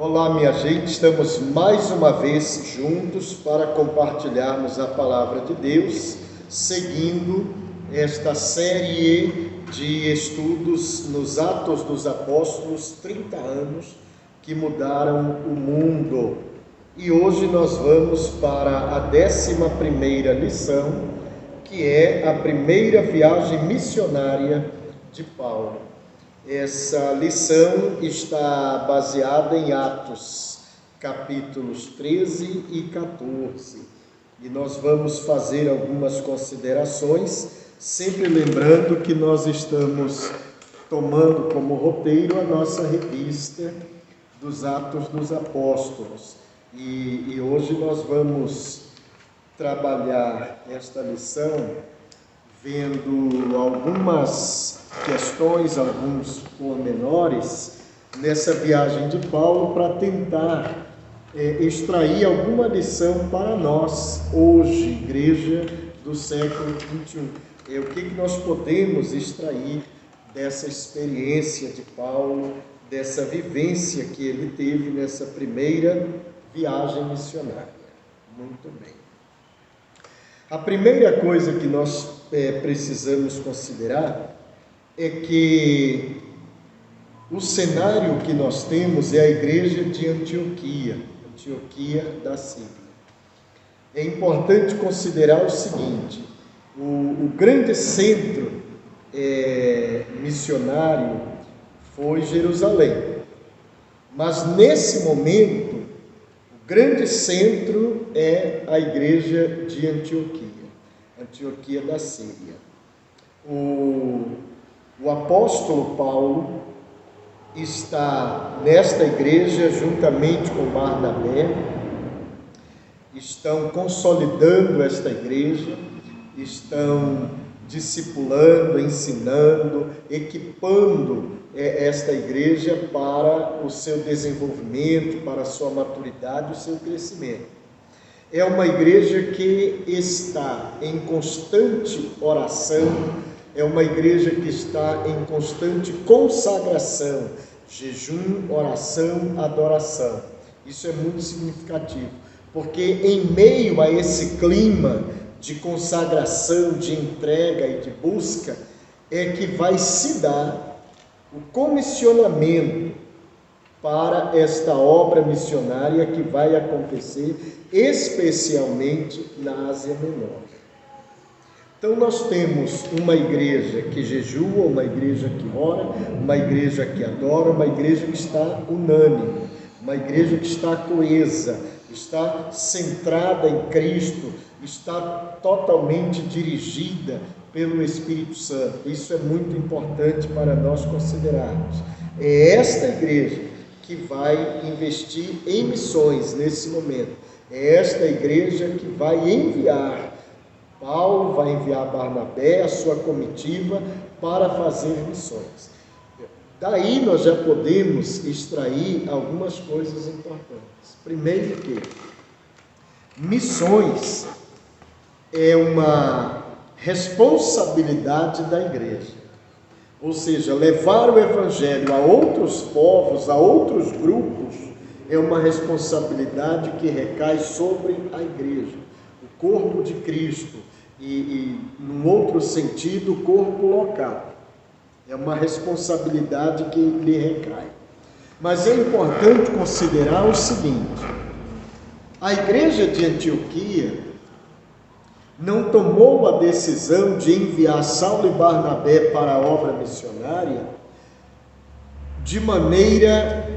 Olá, minha gente, estamos mais uma vez juntos para compartilharmos a palavra de Deus, seguindo esta série de estudos nos Atos dos Apóstolos, 30 anos que mudaram o mundo. E hoje nós vamos para a 11ª lição, que é a primeira viagem missionária de Paulo. Essa lição está baseada em Atos, capítulos 13 e 14. E nós vamos fazer algumas considerações, sempre lembrando que nós estamos tomando como roteiro a nossa revista dos Atos dos Apóstolos. E hoje nós vamos trabalhar esta lição vendo algumas questões, alguns pormenores nessa viagem de Paulo para tentar extrair alguma lição para nós hoje, igreja do século XXI. O que nós podemos extrair dessa experiência de Paulo, dessa vivência que ele teve nessa primeira viagem missionária. Muito bem. A primeira coisa que nós precisamos considerar é que o cenário que nós temos é a igreja de Antioquia da Síria. É importante considerar o seguinte: o grande centro missionário foi Jerusalém, mas nesse momento o grande centro é a igreja de Antioquia da Síria. O apóstolo Paulo está nesta igreja juntamente com Barnabé, estão consolidando esta igreja, estão discipulando, ensinando, equipando esta igreja para o seu desenvolvimento, para a sua maturidade, o seu crescimento. É uma igreja que está em constante oração, é uma igreja que está em constante consagração, jejum, oração, adoração. Isso é muito significativo, porque em meio a esse clima de consagração, de entrega e de busca, é que vai se dar o comissionamento para esta obra missionária que vai acontecer especialmente na Ásia Menor. Então nós temos uma igreja que jejua, uma igreja que ora, uma igreja que adora, uma igreja que está unânime, uma igreja que está coesa, está centrada em Cristo, está totalmente dirigida pelo Espírito Santo. Isso é muito importante para nós considerarmos. É esta igreja que vai investir em missões nesse momento. É esta igreja que vai enviar Paulo, vai enviar Barnabé, a sua comitiva, para fazer missões. Daí nós já podemos extrair algumas coisas importantes. Primeiro que missões é uma responsabilidade da igreja. Ou seja, levar o evangelho a outros povos, a outros grupos, é uma responsabilidade que recai sobre a igreja, o corpo de Cristo, e num outro sentido, o corpo local. É uma responsabilidade que lhe recai. Mas é importante considerar o seguinte: a igreja de Antioquia não tomou a decisão de enviar Saulo e Barnabé para a obra missionária de maneira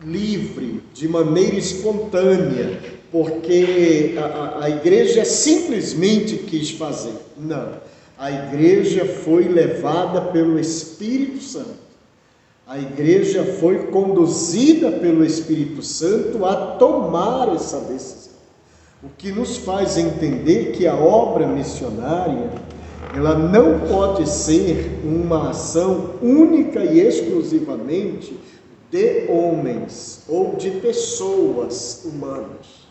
livre, de maneira espontânea, porque a igreja simplesmente quis fazer. Não, a igreja foi levada pelo Espírito Santo. A igreja foi conduzida pelo Espírito Santo a tomar essa decisão. O que nos faz entender que a obra missionária, ela não pode ser uma ação única e exclusivamente de homens ou de pessoas humanas.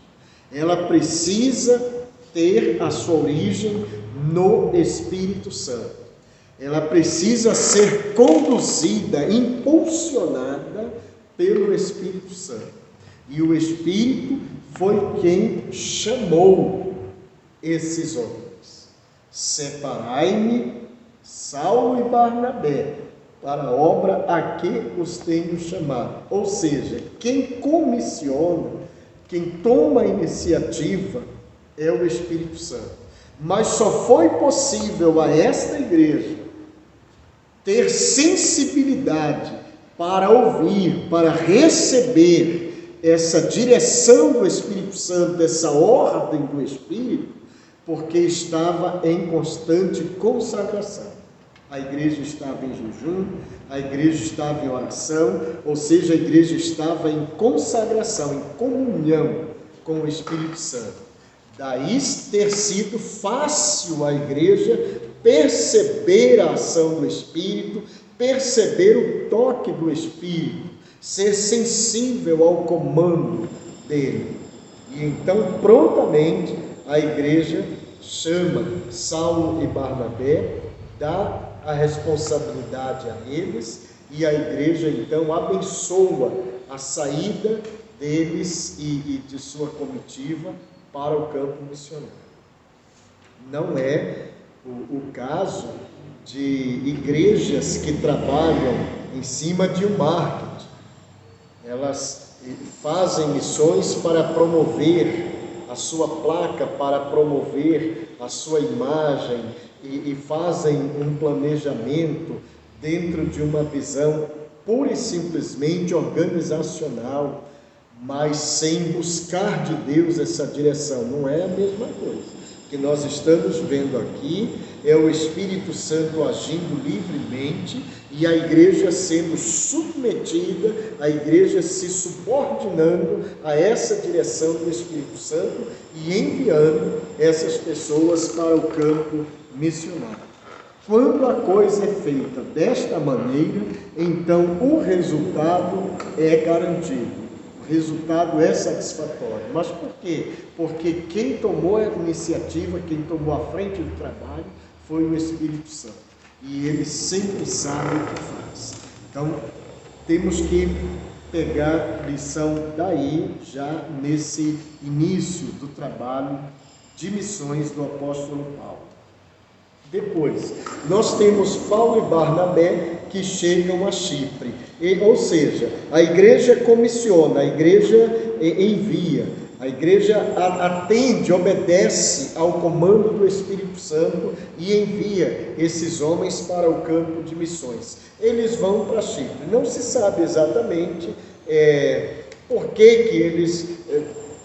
Ela precisa ter a sua origem no Espírito Santo. Ela precisa ser conduzida, impulsionada pelo Espírito Santo. E o Espírito foi quem chamou esses homens. Separai-me, Saulo e Barnabé, para a obra a que os tenho chamado. Ou seja, quem comissiona, quem toma a iniciativa é o Espírito Santo. Mas só foi possível a esta igreja ter sensibilidade para ouvir, para receber essa direção do Espírito Santo, essa ordem do Espírito, porque estava em constante consagração. A igreja estava em jejum, a igreja estava em oração, ou seja, a igreja estava em consagração, em comunhão com o Espírito Santo. Daí ter sido fácil a igreja perceber a ação do Espírito, perceber o toque do Espírito, ser sensível ao comando dele. E então, prontamente, a igreja chama Saulo e Barnabé, dá a responsabilidade a eles, e a igreja então abençoa a saída deles e de sua comitiva para o campo missionário. Não é o caso de igrejas que trabalham em cima de um marketing. Elas fazem missões para promover a sua placa, para promover a sua imagem, e fazem um planejamento dentro de uma visão pura e simplesmente organizacional, mas sem buscar de Deus essa direção. Não é a mesma coisa. O que nós estamos vendo aqui é o Espírito Santo agindo livremente e a igreja sendo submetida, a igreja se subordinando a essa direção do Espírito Santo e enviando essas pessoas para o campo missionário. Quando a coisa é feita desta maneira, então o resultado é garantido. O resultado é satisfatório. Mas por quê? Porque quem tomou a iniciativa, quem tomou a frente do trabalho, foi o Espírito Santo. E ele sempre sabe o que faz. Então, temos que pegar lição daí, já nesse início do trabalho de missões do apóstolo Paulo. Depois, nós temos Paulo e Barnabé que chegam a Chipre. Ou seja, a igreja comissiona, a igreja envia, a igreja atende, obedece ao comando do Espírito Santo e envia esses homens para o campo de missões. Eles vão para Chipre. Não se sabe exatamente por que eles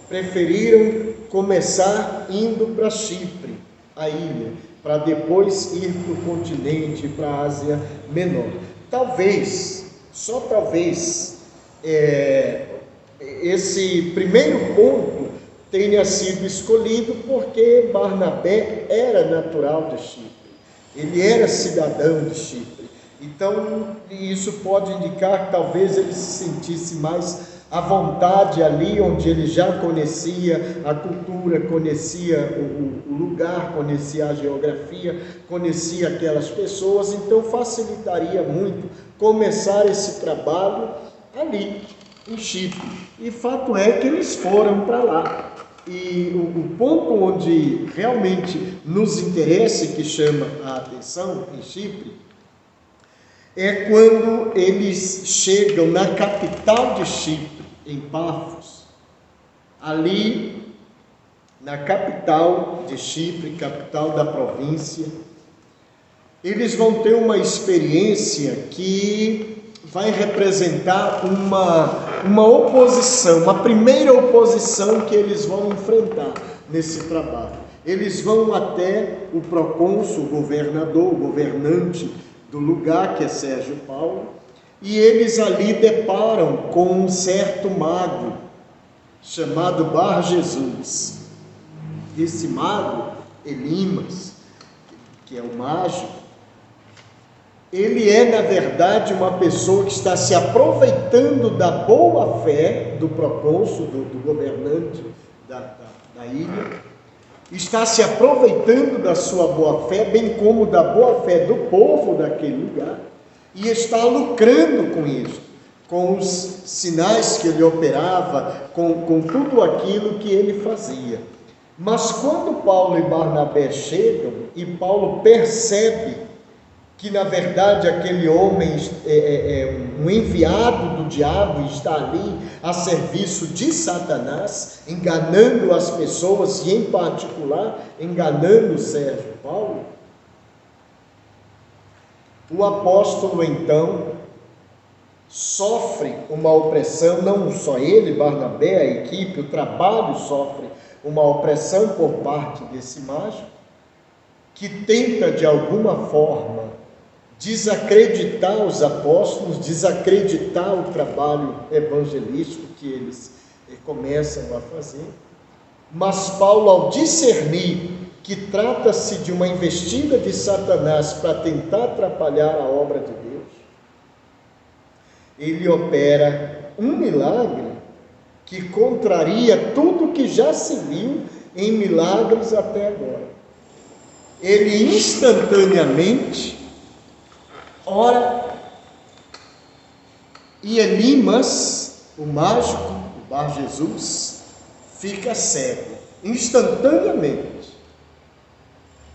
preferiram começar indo para Chipre, a ilha, para depois ir para o continente, para a Ásia Menor. Talvez, só talvez, esse primeiro ponto tenha sido escolhido porque Barnabé era natural de Chipre, ele era cidadão de Chipre. Então, isso pode indicar que talvez ele se sentisse mais à vontade ali, onde ele já conhecia a cultura, conhecia o lugar, conhecia a geografia, conhecia aquelas pessoas, então facilitaria muito começar esse trabalho ali, em Chipre. E fato é que eles foram para lá. E o ponto onde realmente nos interessa e que chama a atenção em Chipre é quando eles chegam na capital de Chipre, em Pafos. Ali, na capital de Chipre, capital da província, eles vão ter uma experiência que vai representar uma oposição, uma primeira oposição que eles vão enfrentar nesse trabalho. Eles vão até o procônsul, o governador, o governante do lugar, que é Sérgio Paulo, e eles ali deparam com um certo mago chamado Bar Jesus. Esse mago, Elimas, que é o mágico, ele é, na verdade, uma pessoa que está se aproveitando da boa fé do procônsul, do governante da ilha, está se aproveitando da sua boa fé, bem como da boa fé do povo daquele lugar, e está lucrando com isso, com os sinais que ele operava, com tudo aquilo que ele fazia. Mas quando Paulo e Barnabé chegam, e Paulo percebe que na verdade aquele homem é um enviado do diabo, está ali a serviço de Satanás, enganando as pessoas e em particular enganando Sérgio Paulo, o apóstolo então sofre uma opressão, não só ele, Barnabé, a equipe, o trabalho sofre uma opressão por parte desse mágico, que tenta de alguma forma desacreditar os apóstolos, desacreditar o trabalho evangelístico que eles começam a fazer. Mas Paulo, ao discernir que trata-se de uma investida de Satanás para tentar atrapalhar a obra de Deus, ele opera um milagre que contraria tudo que já se viu em milagres até agora. Ele instantaneamente ora, e Elimas, o mágico, o Bar Jesus, fica cego, instantaneamente.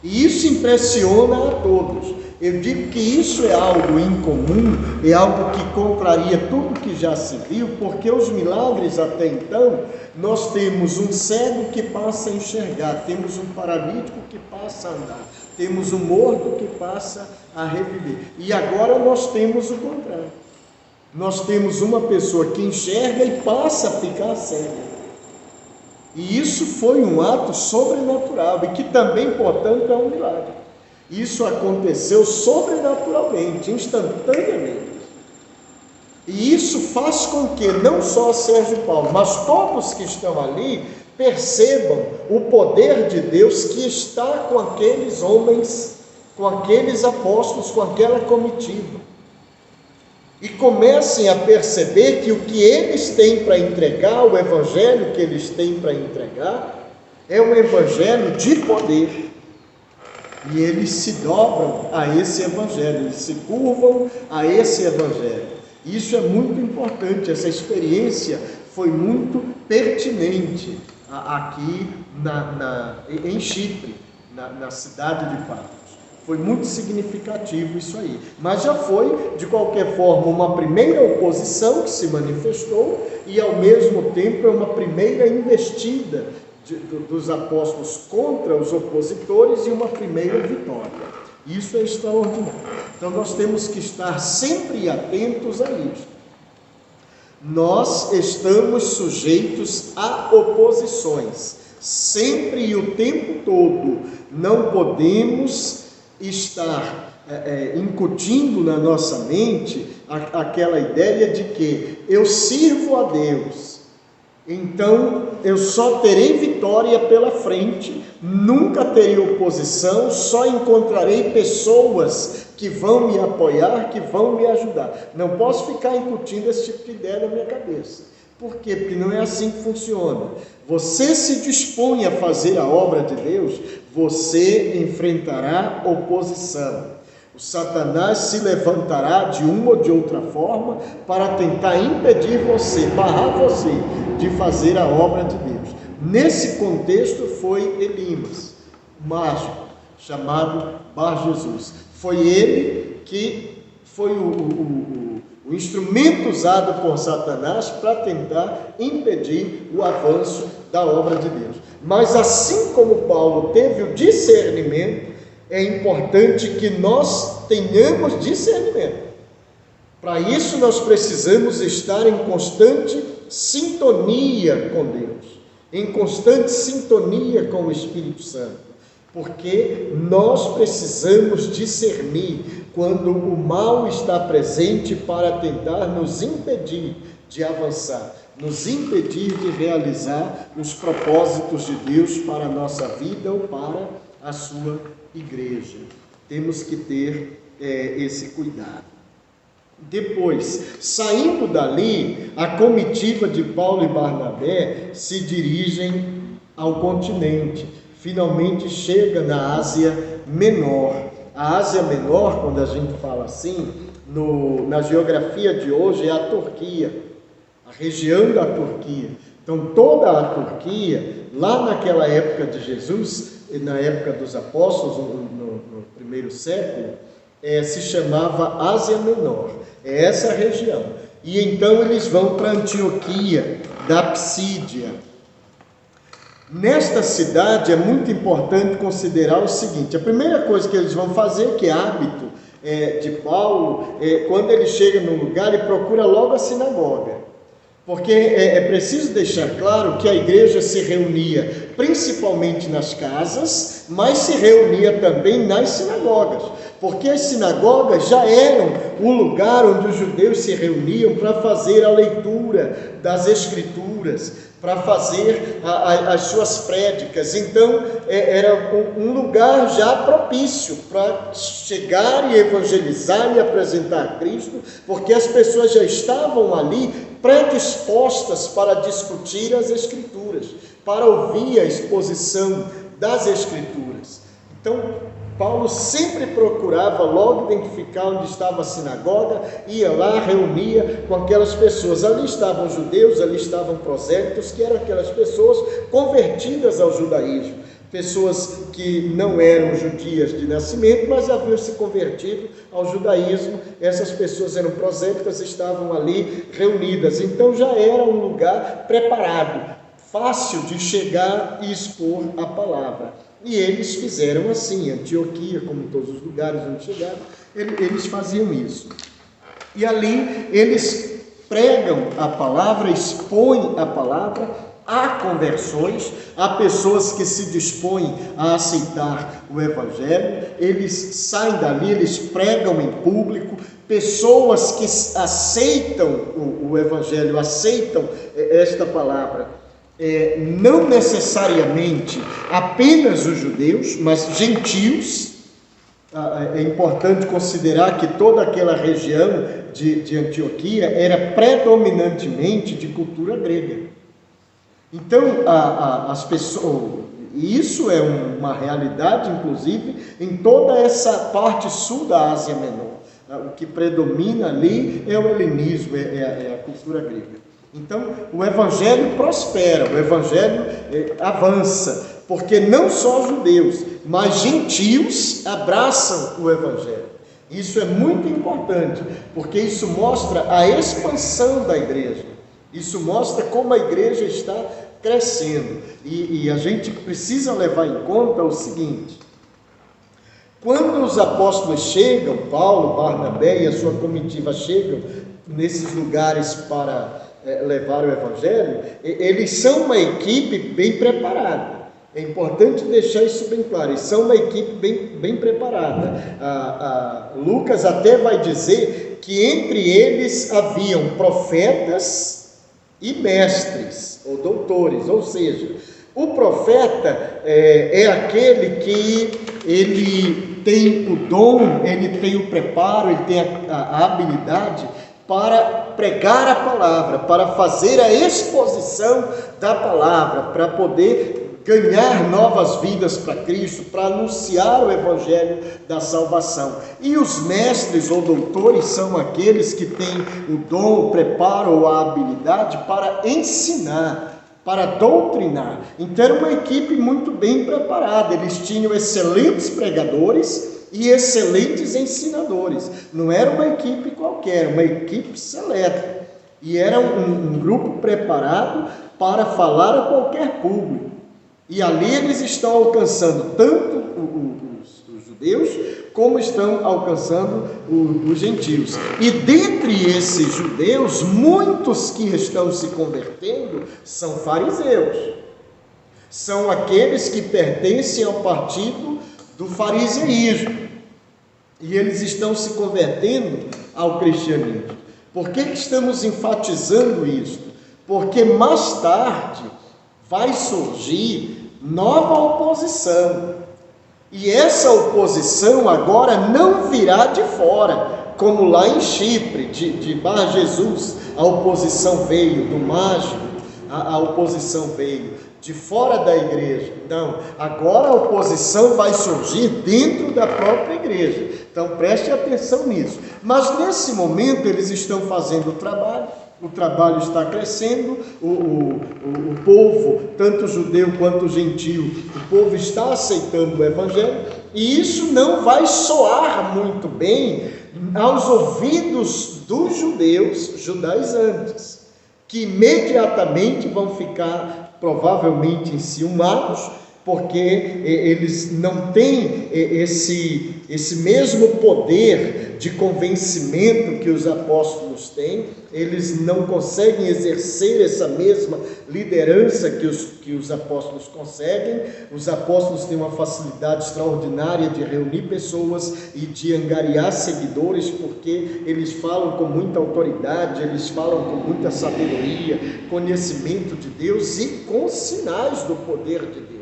E isso impressiona a todos. Eu digo que isso é algo incomum, é algo que contraria tudo que já se viu, porque os milagres até então, nós temos um cego que passa a enxergar, temos um paralítico que passa a andar, temos um morto que passa a reviver. E agora nós temos o contrário. Nós temos uma pessoa que enxerga e passa a ficar cega. E isso foi um ato sobrenatural e que também, portanto, é um milagre. Isso aconteceu sobrenaturalmente, instantaneamente. E isso faz com que não só Sérgio Paulo, mas todos que estão ali percebam o poder de Deus que está com aqueles homens, com aqueles apóstolos, com aquela comitiva. E comecem a perceber que o que eles têm para entregar, o evangelho que eles têm para entregar, é um evangelho de poder. E eles se dobram a esse evangelho, eles se curvam a esse evangelho. Isso é muito importante, essa experiência foi muito pertinente aqui em Chipre, na cidade de Pafos. Foi muito significativo isso aí. Mas já foi, de qualquer forma, uma primeira oposição que se manifestou e, ao mesmo tempo, é uma primeira investida dos apóstolos contra os opositores e uma primeira vitória. Isso é extraordinário. Então nós temos que estar sempre atentos a isso. Nós estamos sujeitos a oposições, sempre e o tempo todo. Não podemos estar incutindo na nossa mente aquela ideia de que eu sirvo a Deus, então eu só terei vitória pela frente, nunca terei oposição, só encontrarei pessoas que vão me apoiar, que vão me ajudar. Não posso ficar incutindo esse tipo de ideia na minha cabeça. Por quê? Porque não é assim que funciona. Você se dispõe a fazer a obra de Deus, você enfrentará oposição. O Satanás se levantará de uma ou de outra forma para tentar impedir você, barrar você de fazer a obra de Deus. Nesse contexto foi Elimas, mágico, chamado Bar Jesus. Foi ele que foi o instrumento usado por Satanás para tentar impedir o avanço da obra de Deus. Mas assim como Paulo teve o discernimento, é importante que nós tenhamos discernimento. Para isso nós precisamos estar em constante sintonia com Deus, em constante sintonia com o Espírito Santo, porque nós precisamos discernir quando o mal está presente para tentar nos impedir de avançar, nos impedir de realizar os propósitos de Deus para a nossa vida ou para a sua igreja. Temos que ter esse cuidado. Depois, saindo dali, a comitiva de Paulo e Barnabé se dirigem ao continente. Finalmente chega na Ásia Menor. A Ásia Menor, quando a gente fala assim, na geografia de hoje é a Turquia, a região da Turquia. Então toda a Turquia, lá naquela época de Jesus, na época dos apóstolos, no primeiro século, se chamava Ásia Menor, é essa região. E então eles vão para Antioquia da Psídia. Nesta cidade é muito importante considerar o seguinte: a primeira coisa que eles vão fazer, que é hábito de Paulo, quando ele chega num lugar, ele procura logo a sinagoga. Porque é preciso deixar claro que a igreja se reunia principalmente nas casas, mas se reunia também nas sinagogas. Porque as sinagogas já eram o lugar onde os judeus se reuniam para fazer a leitura das Escrituras, para fazer as suas prédicas. Então era um lugar já propício para chegar e evangelizar e apresentar a Cristo, porque as pessoas já estavam ali predispostas para discutir as Escrituras, para ouvir a exposição das Escrituras. Então Paulo sempre procurava logo identificar onde estava a sinagoga, ia lá, reunia com aquelas pessoas. Ali estavam judeus, ali estavam prosélitos, que eram aquelas pessoas convertidas ao judaísmo, pessoas que não eram judias de nascimento, mas haviam se convertido ao judaísmo. Essas pessoas eram prosélitas, estavam ali reunidas. Então já era um lugar preparado, fácil de chegar e expor a palavra. E eles fizeram assim, Antioquia, como em todos os lugares onde chegaram, eles faziam isso. E ali eles pregam a palavra, expõem a palavra, há conversões, há pessoas que se dispõem a aceitar o Evangelho, eles saem dali, eles pregam em público, pessoas que aceitam o Evangelho, aceitam esta palavra. Não necessariamente apenas os judeus, mas gentios. É importante considerar que toda aquela região de Antioquia era predominantemente de cultura grega. Então, as pessoas, isso é uma realidade, inclusive, em toda essa parte sul da Ásia Menor. O que predomina ali é o helenismo, é a cultura grega. Então, o Evangelho prospera, o Evangelho avança, porque não só judeus, mas gentios abraçam o Evangelho. Isso é muito importante, porque isso mostra a expansão da igreja, isso mostra como a igreja está crescendo. E a gente precisa levar em conta o seguinte: quando os apóstolos chegam, Paulo, Barnabé e a sua comitiva chegam nesses lugares para levar o Evangelho, eles são uma equipe bem preparada. É importante deixar isso bem claro, eles são uma equipe bem preparada. Lucas até vai dizer que entre eles haviam profetas e mestres, ou doutores, ou seja, o profeta é aquele que ele tem o dom, ele tem o preparo, ele tem a habilidade para pregar a palavra, para fazer a exposição da palavra, para poder ganhar novas vidas para Cristo, para anunciar o Evangelho da salvação. E os mestres ou doutores são aqueles que têm o dom, o preparo ou a habilidade para ensinar, para doutrinar. Então era uma equipe muito bem preparada, eles tinham excelentes pregadores e excelentes ensinadores. Não era uma equipe qualquer, uma equipe seleta. E era um grupo preparado para falar a qualquer público. E ali eles estão alcançando tanto os judeus, como estão alcançando os gentios. E dentre esses judeus, muitos que estão se convertendo são fariseus. São aqueles que pertencem ao partido do fariseísmo. E eles estão se convertendo ao cristianismo. Por que estamos enfatizando isso? Porque mais tarde vai surgir nova oposição. E essa oposição agora não virá de fora, como lá em Chipre, de Bar Jesus, a oposição veio do mágico, a oposição veio de fora da igreja. Não, agora a oposição vai surgir dentro da própria igreja. Então preste atenção nisso. Mas nesse momento eles estão fazendo o trabalho está crescendo, o povo, tanto judeu quanto gentil, o povo está aceitando o evangelho, e isso não vai soar muito bem aos ouvidos dos judaizantes, que imediatamente vão ficar provavelmente enciumados, porque eles não têm esse mesmo poder de convencimento que os apóstolos têm, eles não conseguem exercer essa mesma liderança que os apóstolos conseguem. Os apóstolos têm uma facilidade extraordinária de reunir pessoas e de angariar seguidores, porque eles falam com muita autoridade, eles falam com muita sabedoria, conhecimento de Deus e com sinais do poder de Deus.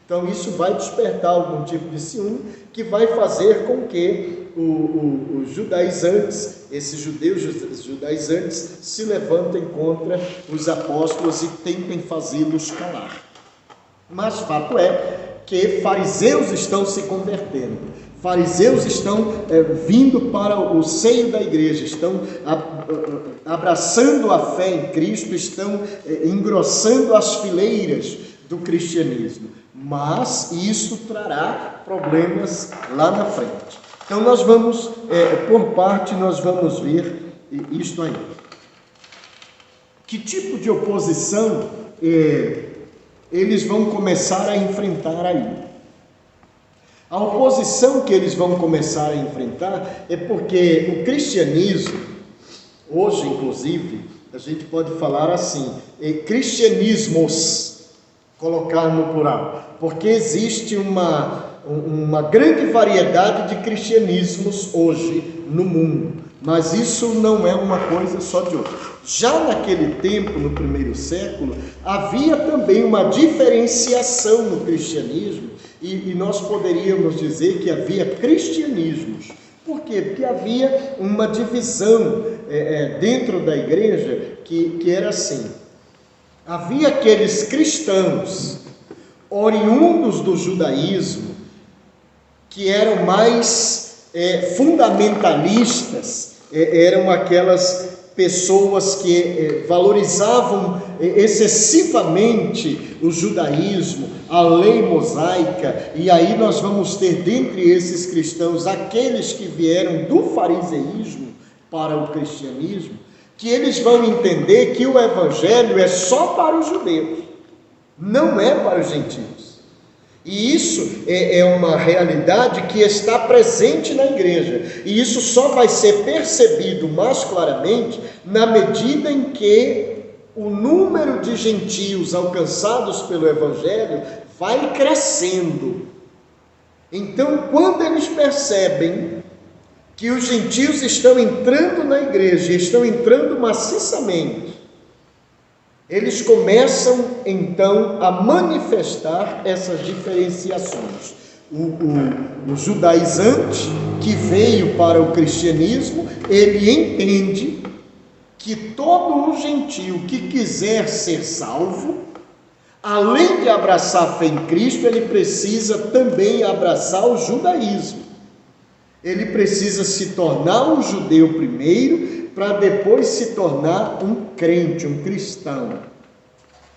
Então isso vai despertar algum tipo de ciúme, que vai fazer com que os judaizantes, esses judeus judaizantes, se levantem contra os apóstolos e tentem fazê-los calar. Mas fato é que fariseus estão se convertendo, fariseus estão vindo para o seio da igreja, estão abraçando a fé em Cristo, estão engrossando as fileiras do cristianismo. Mas isso trará problemas lá na frente. Então nós vamos, por parte, nós vamos ver isto aí. Que tipo de oposição eles vão começar a enfrentar aí? A oposição que eles vão começar a enfrentar é porque o cristianismo, hoje inclusive, a gente pode falar assim, cristianismos, colocar no plural, porque existe uma grande variedade de cristianismos hoje no mundo, mas isso não é uma coisa só de hoje. Já naquele tempo, no primeiro século, havia também uma diferenciação no cristianismo, e nós poderíamos dizer que havia cristianismos. Por quê? Porque havia uma divisão dentro da igreja que era assim. Havia aqueles cristãos oriundos do judaísmo que eram mais fundamentalistas, eram aquelas pessoas que valorizavam excessivamente o judaísmo, a lei mosaica, e aí nós vamos ter dentre esses cristãos aqueles que vieram do fariseísmo para o cristianismo, que eles vão entender que o evangelho é só para os judeus, não é para os gentios. E isso é uma realidade que está presente na igreja, e isso só vai ser percebido mais claramente na medida em que o número de gentios alcançados pelo evangelho vai crescendo. Então, quando eles percebem que os gentios estão entrando na igreja, estão entrando maciçamente, eles começam então a manifestar essas diferenciações. O judaizante que veio para o cristianismo, ele entende que todo o gentio que quiser ser salvo, além de abraçar a fé em Cristo, ele precisa também abraçar o judaísmo. Ele precisa se tornar um judeu primeiro, para depois se tornar um crente, um cristão.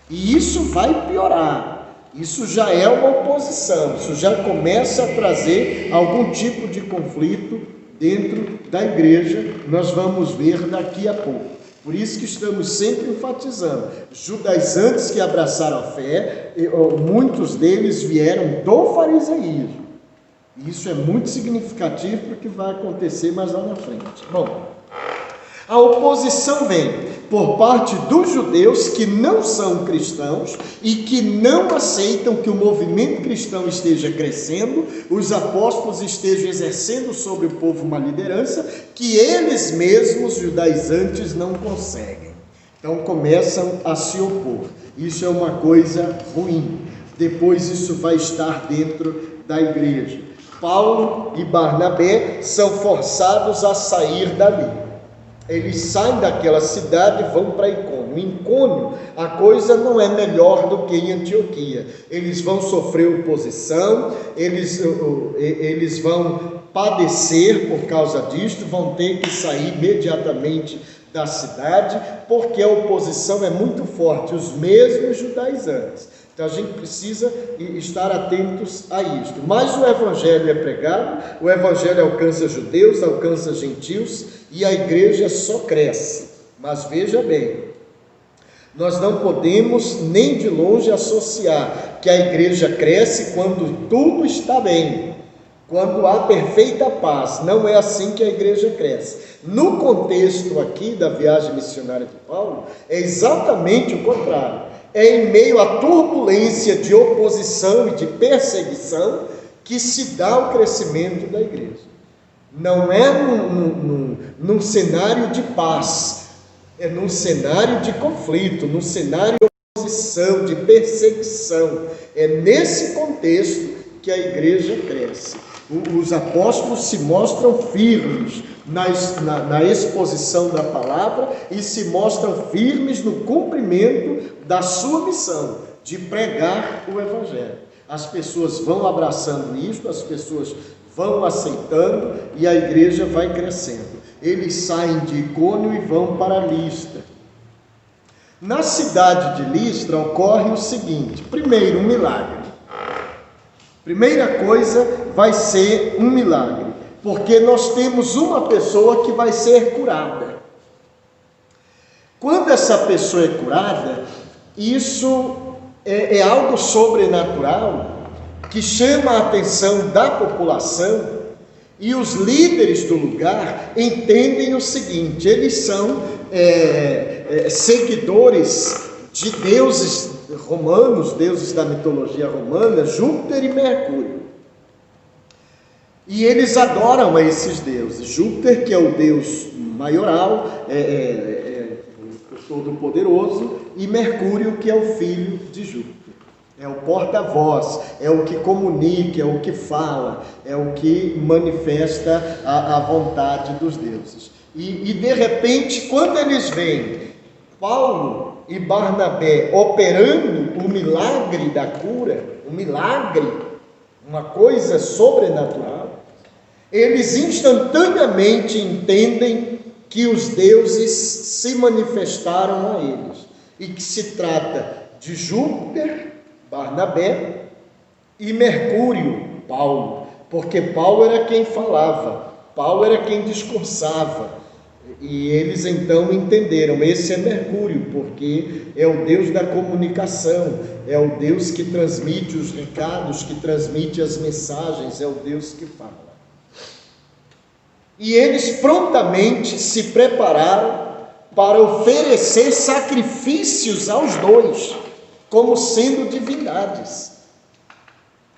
E isso vai piorar. Isso já é uma oposição, isso já começa a trazer algum tipo de conflito dentro da igreja. Nós vamos ver daqui a pouco. Por isso que estamos sempre enfatizando, judaizantes que abraçaram a fé, muitos deles vieram do fariseísmo. E isso é muito significativo para o que vai acontecer mais lá na frente. Bom, a oposição vem por parte dos judeus que não são cristãos e que não aceitam que o movimento cristão esteja crescendo, os apóstolos estejam exercendo sobre o povo uma liderança que eles mesmos, judaizantes, não conseguem. Então começam a se opor. Isso é uma coisa ruim. Depois isso vai estar dentro da igreja. Paulo e Barnabé são forçados a sair dali. Eles saem daquela cidade e vão para Icônio. Em Icônio, a coisa não é melhor do que em Antioquia. Eles vão sofrer oposição, eles vão padecer por causa disto, vão ter que sair imediatamente da cidade, porque a oposição é muito forte, os mesmos judaizantes. Então a gente precisa estar atentos a isto. Mas o evangelho é pregado, o evangelho alcança judeus, alcança gentios, e a igreja só cresce. Mas veja bem, nós não podemos nem de longe associar que a igreja cresce quando tudo está bem, quando há perfeita paz. Não é assim que a igreja cresce. No contexto aqui da viagem missionária de Paulo, é exatamente o contrário. É em meio à turbulência de oposição e de perseguição que se dá o crescimento da igreja. Não é num cenário de paz, é num cenário de conflito, num cenário de oposição, de perseguição. É nesse contexto que a igreja cresce. Os apóstolos se mostram firmes na exposição da palavra e se mostram firmes no cumprimento da sua missão de pregar o evangelho. As pessoas vão abraçando isso, as pessoas vão aceitando e a igreja vai crescendo. Eles saem de Icônio e vão para Listra. Na cidade de Listra ocorre o seguinte: primeiro, um milagre. Primeira coisa vai ser um milagre, porque nós temos uma pessoa que vai ser curada. Quando essa pessoa é curada, isso é algo sobrenatural que chama a atenção da população, e os líderes do lugar entendem o seguinte: eles são seguidores de deuses romanos, deuses da mitologia romana, Júpiter e Mercúrio. E eles adoram a esses deuses. Júpiter, que é o deus maioral, o todo-poderoso, e Mercúrio, que é o filho de Júpiter. É o porta-voz, é o que comunica, é o que fala, é o que manifesta a vontade dos deuses. E de repente, quando eles veem Paulo e Barnabé operando o milagre da cura, um milagre, uma coisa sobrenatural, eles instantaneamente entendem que os deuses se manifestaram a eles e que se trata de Júpiter, Barnabé, e Mercúrio, Paulo, porque Paulo era quem falava, Paulo era quem discursava. E eles então entenderam: esse é Mercúrio, porque é o Deus da comunicação, é o Deus que transmite os recados, que transmite as mensagens, é o Deus que fala. E eles prontamente se prepararam para oferecer sacrifícios aos dois, como sendo divindades.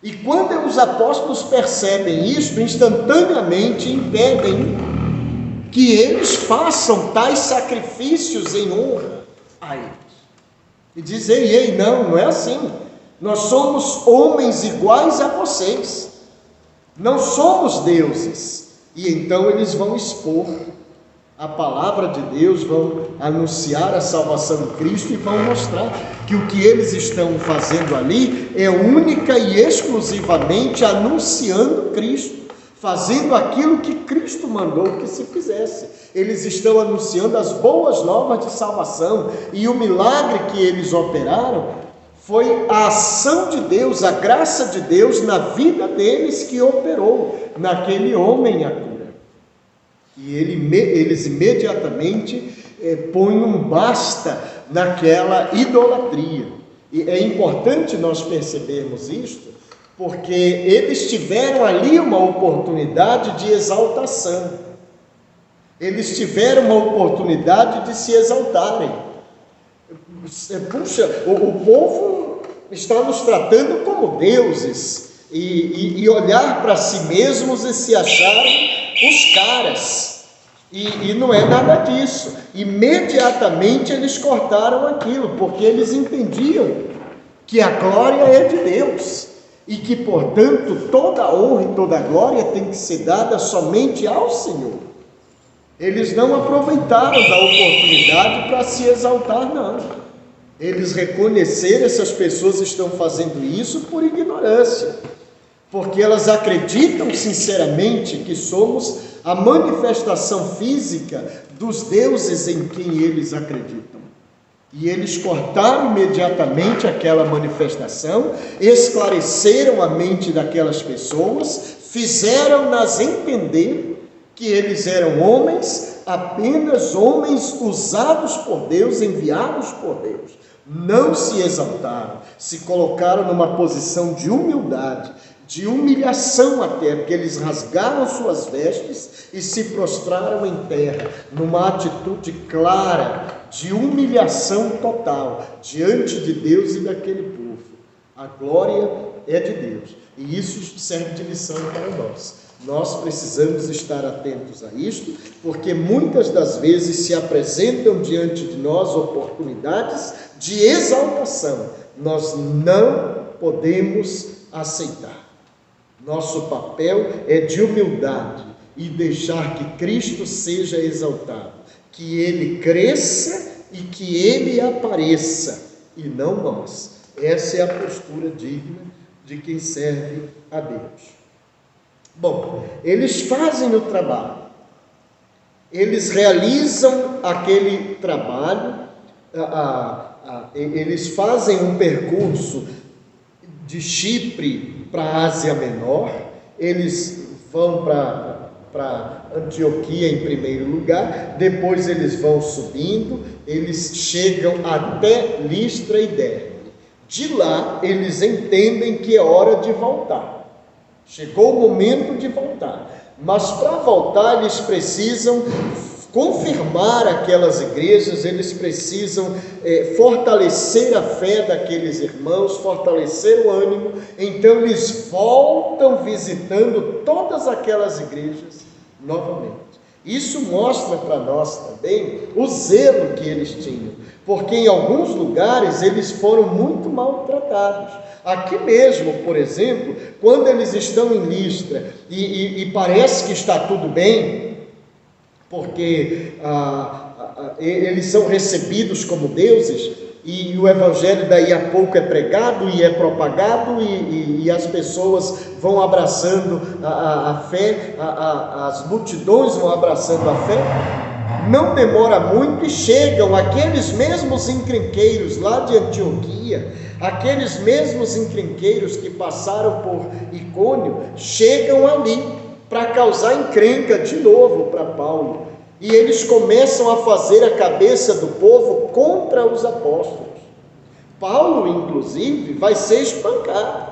E quando os apóstolos percebem isso, instantaneamente impedem que eles façam tais sacrifícios em honra a eles. E dizem: ei, não é assim. Nós somos homens iguais a vocês. Não somos deuses. E então eles vão expor a palavra de Deus, vão anunciar a salvação em Cristo e vão mostrar que o que eles estão fazendo ali é única e exclusivamente anunciando Cristo, fazendo aquilo que Cristo mandou que se fizesse. Eles estão anunciando as boas novas de salvação, e o milagre que eles operaram foi a ação de Deus, a graça de Deus na vida deles que operou naquele homem a cura. E eles imediatamente põem um basta naquela idolatria. E é importante nós percebermos isto, porque eles tiveram ali uma oportunidade de exaltação. Eles tiveram uma oportunidade de se exaltarem. Puxa, o povo está nos tratando como deuses, e olhar para si mesmos e se acharem os caras. E não é nada disso. Imediatamente eles cortaram aquilo, porque eles entendiam que a glória é de Deus, e que, portanto, toda a honra e toda a glória tem que ser dada somente ao Senhor. Eles não aproveitaram da oportunidade para se exaltar, não. Eles reconheceram essas pessoas estão fazendo isso por ignorância, porque elas acreditam sinceramente que somos a manifestação física dos deuses em quem eles acreditam. E eles cortaram imediatamente aquela manifestação, esclareceram a mente daquelas pessoas, fizeram-nas entender que eles eram homens, apenas homens usados por Deus, enviados por Deus. Não se exaltaram, se colocaram numa posição de humildade, de humilhação até, porque eles rasgaram suas vestes e se prostraram em terra, numa atitude clara de humilhação total, diante de Deus e daquele povo. A glória é de Deus, e isso serve de lição para nós. Nós precisamos estar atentos a isto, porque muitas das vezes se apresentam diante de nós oportunidades de exaltação. Nós não podemos aceitar. Nosso papel é de humildade e deixar que Cristo seja exaltado, que Ele cresça e que Ele apareça, e não nós. Essa é a postura digna de quem serve a Deus. Bom, eles fazem o trabalho, eles realizam aquele trabalho, eles fazem um percurso de Chipre para a Ásia Menor, eles vão para Antioquia em primeiro lugar, depois eles vão subindo, eles chegam até Listra e Derbe. De lá eles entendem que é hora de voltar. Chegou o momento de voltar, mas para voltar eles precisam confirmar aquelas igrejas, eles precisam fortalecer a fé daqueles irmãos, fortalecer o ânimo. Então eles voltam visitando todas aquelas igrejas novamente. Isso mostra para nós também o zelo que eles tinham, porque em alguns lugares eles foram muito maltratados. Aqui mesmo, por exemplo, quando eles estão em Listra e parece que está tudo bem, porque eles são recebidos como deuses, e o evangelho daí a pouco é pregado e é propagado, e as pessoas vão abraçando a fé, as multidões vão abraçando a fé. Não demora muito e chegam aqueles mesmos encrenqueiros lá de Antioquia, aqueles mesmos encrenqueiros que passaram por Icônio, chegam ali para causar encrenca de novo para Paulo. E eles começam a fazer a cabeça do povo contra os apóstolos. Paulo, inclusive, vai ser espancado.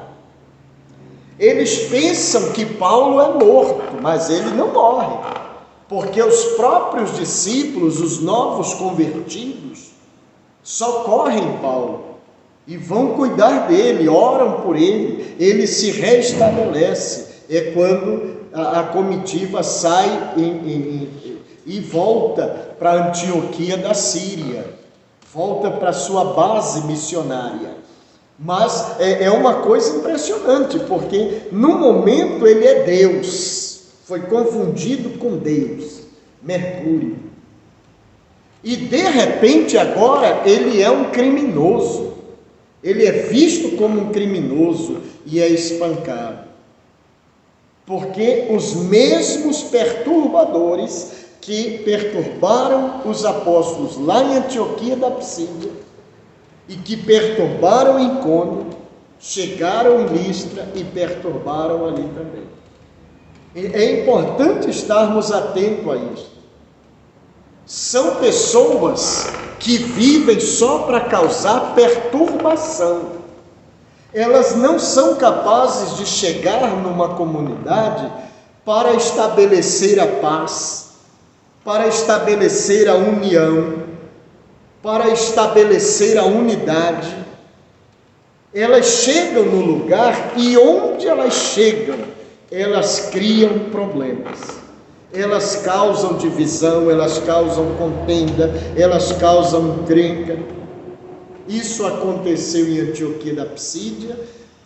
Eles pensam que Paulo é morto, mas ele não morre, porque os próprios discípulos, os novos convertidos, socorrem Paulo e vão cuidar dele, oram por ele, ele se restabelece. É quando a comitiva sai e volta para Antioquia da Síria, volta para sua base missionária. Mas é uma coisa impressionante, porque no momento ele é Deus, foi confundido com Deus, Mercúrio, e de repente agora ele é um criminoso, ele é visto como um criminoso e é espancado, porque os mesmos perturbadores que perturbaram os apóstolos lá em Antioquia da Psídia e que perturbaram em Icônio, chegaram em Listra e perturbaram ali também. É importante estarmos atentos a isso. São pessoas que vivem só para causar perturbação. Elas não são capazes de chegar numa comunidade para estabelecer a paz, para estabelecer a união, para estabelecer a unidade. Elas chegam no lugar e onde elas chegam, elas criam problemas, elas causam divisão, elas causam contenda, elas causam encrenca. Isso aconteceu em Antioquia da Psídia,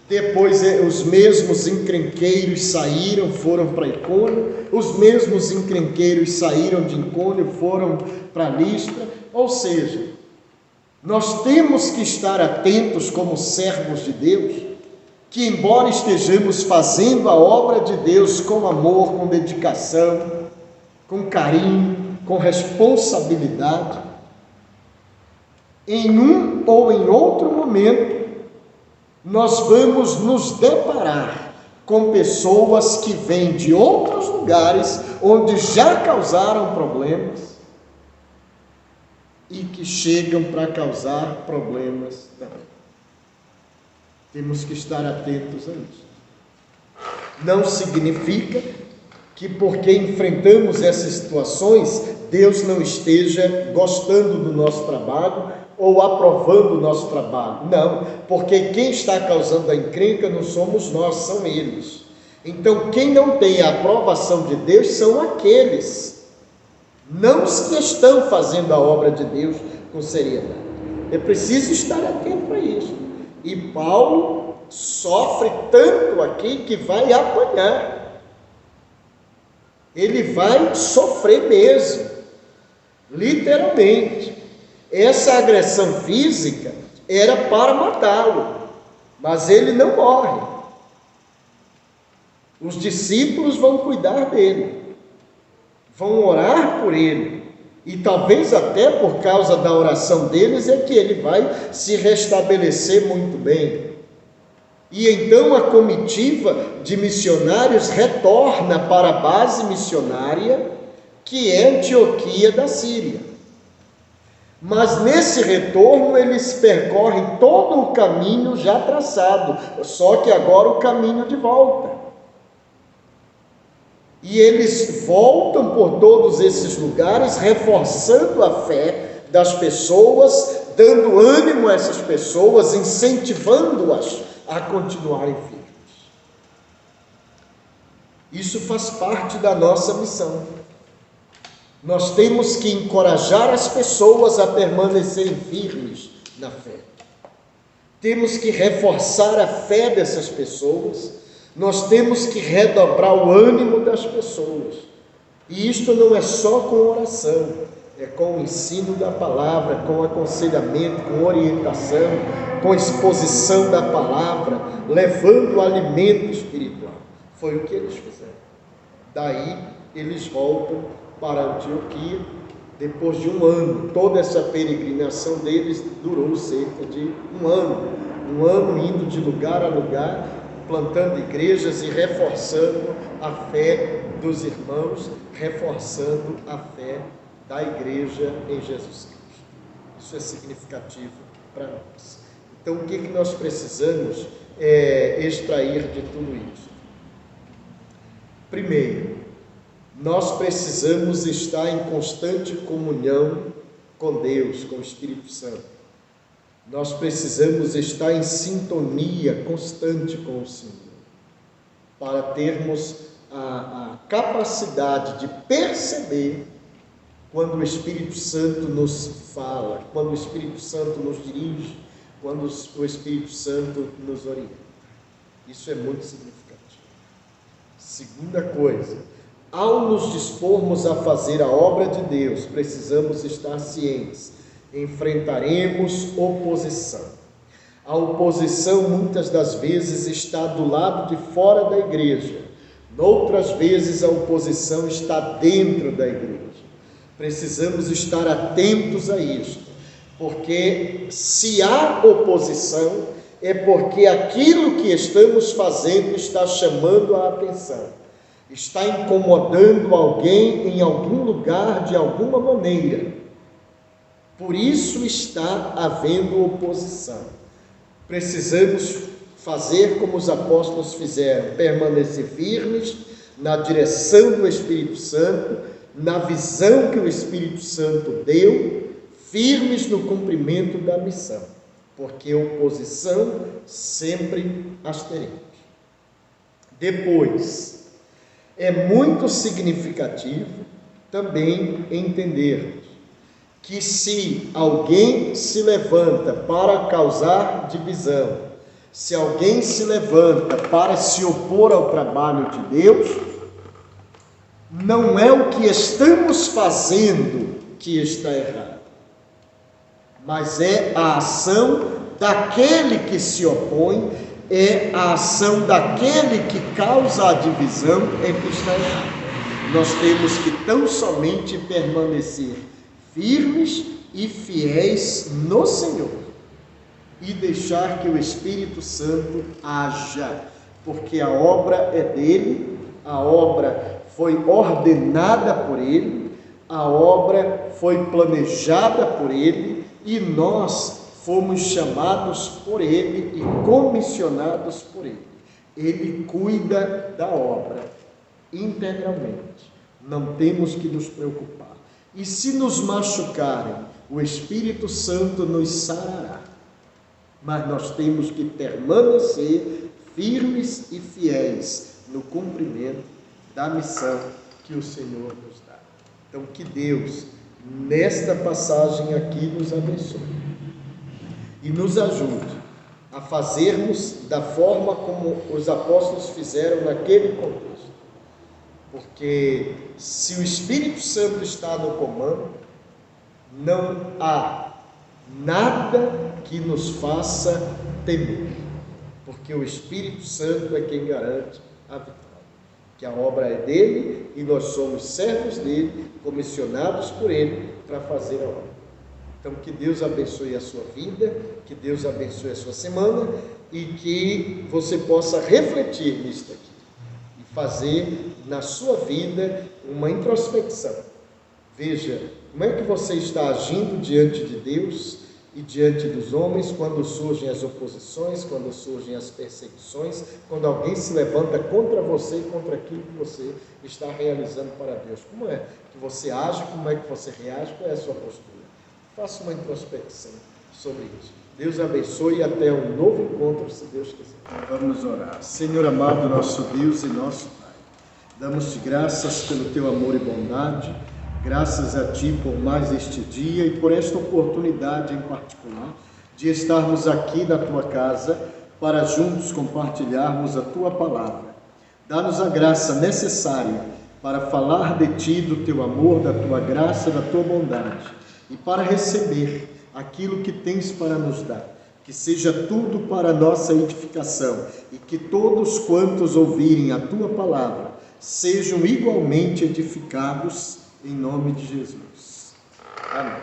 Depois os mesmos encrenqueiros saíram, foram para Icônio, os mesmos encrenqueiros saíram de Icônio, foram para Listra. Ou seja, nós temos que estar atentos como servos de Deus, que embora estejamos fazendo a obra de Deus com amor, com dedicação, com carinho, com responsabilidade, em um ou em outro momento, nós vamos nos deparar com pessoas que vêm de outros lugares, onde já causaram problemas, e que chegam para causar problemas também. Temos que estar atentos a isso. Não significa que porque enfrentamos essas situações, Deus não esteja gostando do nosso trabalho ou aprovando o nosso trabalho. Não, porque quem está causando a encrenca não somos nós, são eles. Então, quem não tem a aprovação de Deus são aqueles, não os que estão fazendo a obra de Deus com seriedade. É preciso estar atento a isso. E Paulo sofre tanto aqui que vai apanhar. Ele vai sofrer mesmo, literalmente. Essa agressão física era para matá-lo, mas ele não morre. Os discípulos vão cuidar dele, vão orar por ele, e talvez até por causa da oração deles é que ele vai se restabelecer muito bem. E então a comitiva de missionários retorna para a base missionária, que é Antioquia da Síria. Mas nesse retorno eles percorrem todo o caminho já traçado, só que agora o caminho de volta. E eles voltam por todos esses lugares, reforçando a fé das pessoas, dando ânimo a essas pessoas, incentivando-as a continuarem firmes. Isso faz parte da nossa missão. Nós temos que encorajar as pessoas a permanecerem firmes na fé. Temos que reforçar a fé dessas pessoas. Nós temos que redobrar o ânimo das pessoas. E isto não é só com oração, é com o ensino da palavra, com aconselhamento, com orientação, com exposição da palavra, levando o alimento espiritual. Foi o que eles fizeram. Daí eles voltam para Antioquia, depois de um ano. Toda essa peregrinação deles durou cerca de um ano indo de lugar a lugar, plantando igrejas e reforçando a fé dos irmãos, reforçando a fé da igreja em Jesus Cristo. Isso é significativo para nós. Então, o que nós precisamos extrair de tudo isso? Primeiro, nós precisamos estar em constante comunhão com Deus, com o Espírito Santo. Nós precisamos estar em sintonia constante com o Senhor, para termos a capacidade de perceber quando o Espírito Santo nos fala, quando o Espírito Santo nos dirige, quando o Espírito Santo nos orienta. Isso é muito significativo. Segunda coisa, ao nos dispormos a fazer a obra de Deus, precisamos estar cientes, enfrentaremos oposição. A oposição muitas das vezes está do lado de fora da igreja, noutras vezes a oposição está dentro da igreja. Precisamos estar atentos a isto, porque se há oposição, é porque aquilo que estamos fazendo está chamando a atenção, está incomodando alguém em algum lugar, de alguma maneira. Por isso está havendo oposição. Precisamos fazer como os apóstolos fizeram, permanecer firmes na direção do Espírito Santo, na visão que o Espírito Santo deu, firmes no cumprimento da missão, porque oposição sempre as teremos. Depois, é muito significativo também entender que se alguém se levanta para causar divisão, Se alguém se levanta para se opor ao trabalho de Deus, não é o que estamos fazendo que está errado, mas é a ação daquele que se opõe, é a ação daquele que causa a divisão que está errado. Nós temos que tão somente permanecer firmes e fiéis no Senhor e deixar que o Espírito Santo haja, porque a obra é dele, a obra foi ordenada por ele, a obra foi planejada por ele e nós fomos chamados por ele e comissionados por ele. Ele cuida da obra integralmente, não temos que nos preocupar. E se nos machucarem, o Espírito Santo nos sarará. Mas nós temos que permanecer firmes e fiéis no cumprimento da missão que o Senhor nos dá. Então, que Deus, nesta passagem aqui, nos abençoe e nos ajude a fazermos da forma como os apóstolos fizeram naquele contexto. Porque se o Espírito Santo está no comando, não há nada que nos faça temer, porque o Espírito Santo é quem garante a vitória, que a obra é dele e nós somos servos dele, comissionados por ele para fazer a obra. Então, que Deus abençoe a sua vida, que Deus abençoe a sua semana e que você possa refletir nisto aqui e fazer na sua vida uma introspecção. Veja como é que você está agindo diante de Deus e diante dos homens quando surgem as oposições, quando surgem as perseguições, quando alguém se levanta contra você e contra aquilo que você está realizando para Deus. Como é que você age, como é que você reage, qual é a sua postura? Faça uma introspecção sobre isso. Deus abençoe e até um novo encontro, se Deus quiser. Vamos orar. Senhor amado, nosso Deus e nosso Pai, damos-te graças pelo teu amor e bondade, graças a ti por mais este dia e por esta oportunidade em particular de estarmos aqui na tua casa para juntos compartilharmos a tua palavra. Dá-nos a graça necessária para falar de ti, do teu amor, da tua graça, da tua bondade e para receber aquilo que tens para nos dar. Que seja tudo para a nossa edificação e que todos quantos ouvirem a tua palavra sejam igualmente edificados em nome de Jesus. Amém.